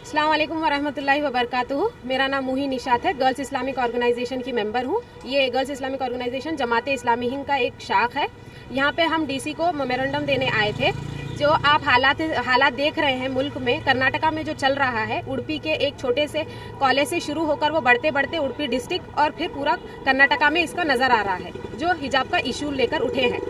अस्सलाम वालेकुम वरहमतुल्लाहि वबरकातुहू। मेरा नाम मुही निशात है। गर्ल्स इस्लामिक ऑर्गेनाइजेशन की मेंबर हूँ। ये girls Islamic organisation Jamaat Islami Hind का एक शाख है। यहाँ पे हम डीसी को मेमोरेंडम देने आए थे। जो आप हालात देख रहे हैं मुल्क में, कर्नाटका में जो चल रहा है, उडुपी के एक छोटे से कॉलेज से शुरू होकर वो बढ़ते बढ़ते उडुपी डिस्ट्रिक्ट और फिर पूरा कर्नाटका में इसका नजर आ रहा है, जो हिजाब का इशू लेकर उठे हैं।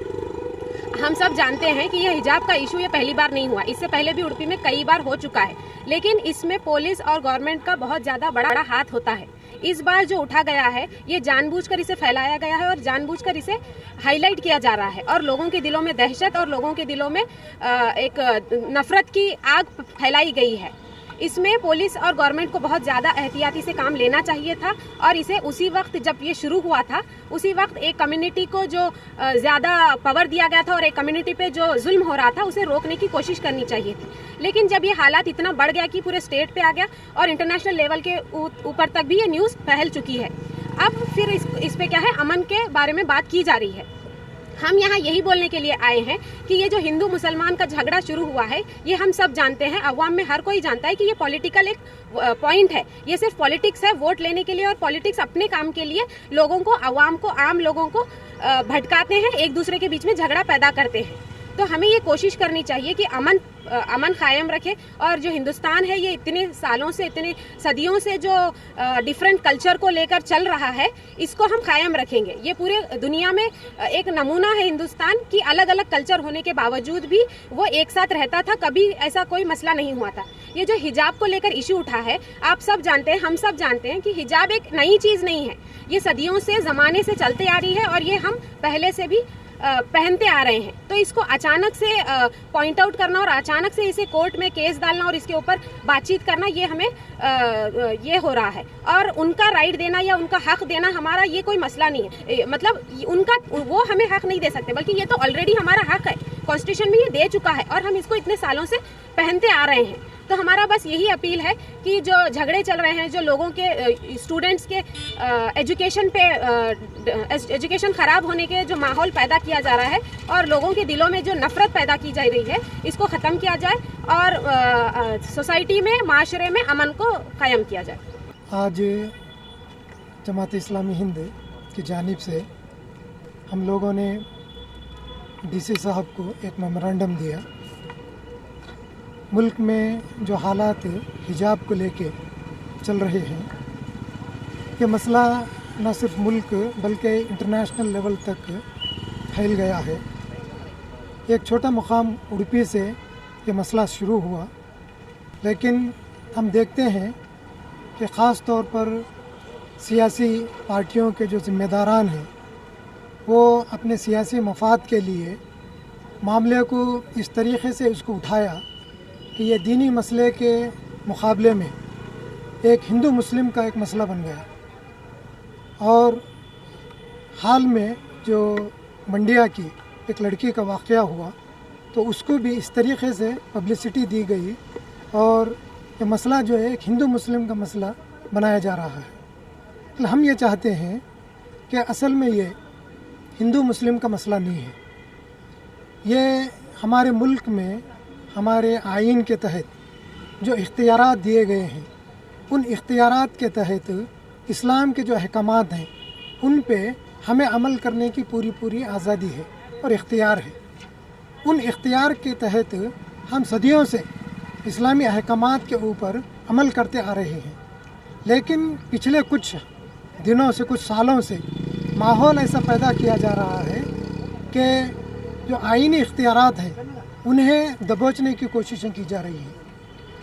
हम सब जानते हैं कि यह हिजाब का इशू ये पहली बार नहीं हुआ, इससे पहले भी उडुपी में कई बार हो चुका है, लेकिन इसमें पुलिस और गवर्नमेंट का बहुत ज्यादा बड़ा हाथ होता है। इस बार जो उठा गया है ये जानबूझकर इसे फैलाया गया है और जानबूझकर इसे हाईलाइट किया जा रहा है और लोगों के दिलों में दहशत और लोगों के दिलों में एक नफरत की आग फैलाई गई है। इसमें पुलिस और गवर्नमेंट को बहुत ज्यादा एहतियाती से काम लेना चाहिए था और इसे उसी वक्त जब ये शुरू हुआ था उसी वक्त एक कम्युनिटी को जो ज्यादा पावर दिया गया था और एक कम्युनिटी पे जो जुल्म हो रहा था उसे रोकने की कोशिश करनी चाहिए थी। लेकिन जब ये हालात इतना बढ़ गया कि पूरे स्टेट पे आ गया और इंटरनेशनल लेवल के ऊपर तक भी ये न्यूज फैल चुकी है, अब फिर इस पे क्या है, अमन के बारे में बात की जा रही है। हम यहाँ यही बोलने के लिए आए हैं कि ये जो हिंदू मुसलमान का झगड़ा शुरू हुआ है ये हम सब जानते हैं, अवाम में हर कोई जानता है कि ये पॉलिटिकल एक पॉइंट है, ये सिर्फ पॉलिटिक्स है, वोट लेने के लिए और पॉलिटिक्स अपने काम के लिए लोगों को, अवाम को, आम लोगों को भटकाते हैं, एक दूसरे के बीच में झगड़ा पैदा करते हैं। तो हमें ये कोशिश करनी चाहिए कि अमन कायम रखे और जो हिंदुस्तान है ये इतने सालों से, इतने सदियों से जो डिफरेंट कल्चर को लेकर चल रहा है इसको हम कायम रखेंगे। ये पूरे दुनिया में एक नमूना है हिंदुस्तान की, अलग अलग कल्चर होने के बावजूद भी वो एक साथ रहता था, कभी ऐसा कोई मसला नहीं हुआ था। ये जो हिजाब को लेकर इशू उठा है, आप सब जानते हैं, हम सब जानते हैं कि हिजाब एक नई चीज नहीं है, ये सदियों से, जमाने से चलते आ रही है और ये हम पहले से भी पहनते आ रहे हैं। तो इसको अचानक से पॉइंट आउट करना और अचानक से इसे कोर्ट में केस डालना और इसके ऊपर बातचीत करना, ये हमें ये हो रहा है। और उनका राइट देना या उनका हक देना हमारा ये कोई मसला नहीं है, मतलब वो हमें हक नहीं दे सकते, बल्कि ये तो ऑलरेडी हमारा हक है, कॉन्स्टिट्यूशन में ये दे चुका है और हम इसको इतने सालों से पहनते आ रहे हैं। तो हमारा बस यही अपील है कि जो झगड़े चल रहे हैं, जो लोगों के स्टूडेंट्स के एजुकेशन खराब होने के जो माहौल पैदा किया जा रहा है और लोगों के दिलों में जो नफरत पैदा की जा रही है, इसको ख़त्म किया जाए और सोसाइटी में, माशरे में अमन को कायम किया जाए। आज जमात इस्लामी हिंद की जानिब से हम लोगों ने डीसी साहब को एक मेमोरेंडम दिया। मुल्क में जो हालात हिजाब को लेके चल रहे हैं, ये मसला न सिर्फ मुल्क बल्कि इंटरनेशनल लेवल तक फैल गया है। एक छोटा मुकाम उडुपी से ये मसला शुरू हुआ, लेकिन हम देखते हैं कि ख़ास तौर पर सियासी पार्टियों के जो ज़िम्मेदारान हैं वो अपने सियासी मफाद के लिए मामले को इस तरीक़े से उसको उठाया कि ये दीनी मसले के मुकाबले में एक हिंदू मुस्लिम का एक मसला बन गया। और हाल में जो मंडिया की एक लड़की का वाक़या हुआ तो उसको भी इस तरीक़े से पब्लिसिटी दी गई और ये मसला जो है एक हिंदू मुस्लिम का मसला बनाया जा रहा है। तो हम ये चाहते हैं कि असल में ये हिंदू मुस्लिम का मसला नहीं है, ये हमारे मुल्क में हमारे आइन के तहत जो इख्तियारात दिए गए हैं, उन इख्तियारात के तहत इस्लाम के जो अहकामात हैं उन पे हमें अमल करने की पूरी आज़ादी है और इख्तियार है। उन इख्तियार के तहत हम सदियों से इस्लामी अहकामात के ऊपर अमल करते आ रहे हैं, लेकिन पिछले कुछ दिनों से, कुछ सालों से माहौल ऐसा पैदा किया जा रहा है कि जो आइनी इख्तियारात हैं उन्हें दबोचने की कोशिशें की जा रही हैं।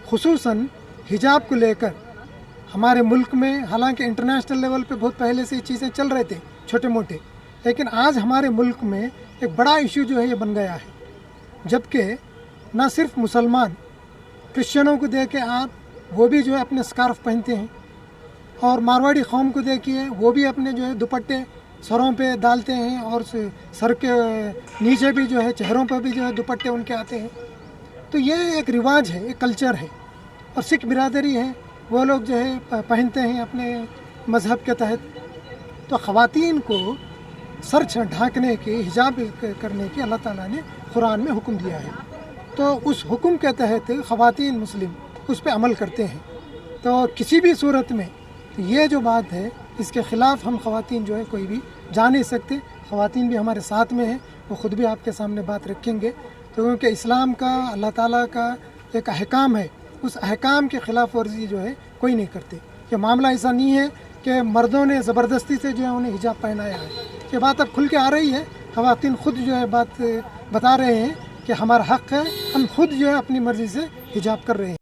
खुसूसन हिजाब को लेकर हमारे मुल्क में, हालांकि इंटरनेशनल लेवल पे बहुत पहले से ये चीज़ें चल रहे थे छोटे मोटे, लेकिन आज हमारे मुल्क में एक बड़ा इशू जो है ये बन गया है। जबकि न सिर्फ मुसलमान, क्रिश्चियनों को देखे आप, वो भी जो है अपने स्कार्फ पहनते हैं, और मारवाड़ी कौम को देखिए वो भी अपने जो है दुपट्टे सरों पे डालते हैं और सर के नीचे भी जो है, चेहरों पर भी जो है दुपट्टे उनके आते हैं। तो ये एक रिवाज है, एक कल्चर है। और सिख बिरादरी है, वो लोग जो है पहनते हैं अपने मज़हब के तहत। तो ख़वातीन को सर ढाँकने की, हिजाब करने की अल्लाह ताला ने कुरान में हुक्म दिया है। तो उस हुक्म के तहत ख़वातीन मुस्लिम اس پہ عمل کرتے ہیں. تو کسی بھی صورت میں یہ جو بات ہے اس کے خلاف ہم خواتین جو ہے کوئی بھی جا نہیں سکتے. خواتین بھی ہمارے ساتھ میں ہیں, وہ خود بھی آپ کے سامنے بات رکھیں گے. تو کیونکہ اسلام کا اللہ تعالیٰ کا ایک احکام ہے, اس احکام کی خلاف ورزی جو ہے کوئی نہیں کرتے. یہ معاملہ ایسا نہیں ہے کہ مردوں نے زبردستی سے جو ہے انہیں حجاب پہنایا ہے. یہ بات اب کھل کے آ رہی ہے, خواتین خود جو ہے بات بتا رہے ہیں کہ ہمارا حق ہے, ہم خود جو ہے اپنی مرضی سے حجاب کر رہے ہیں.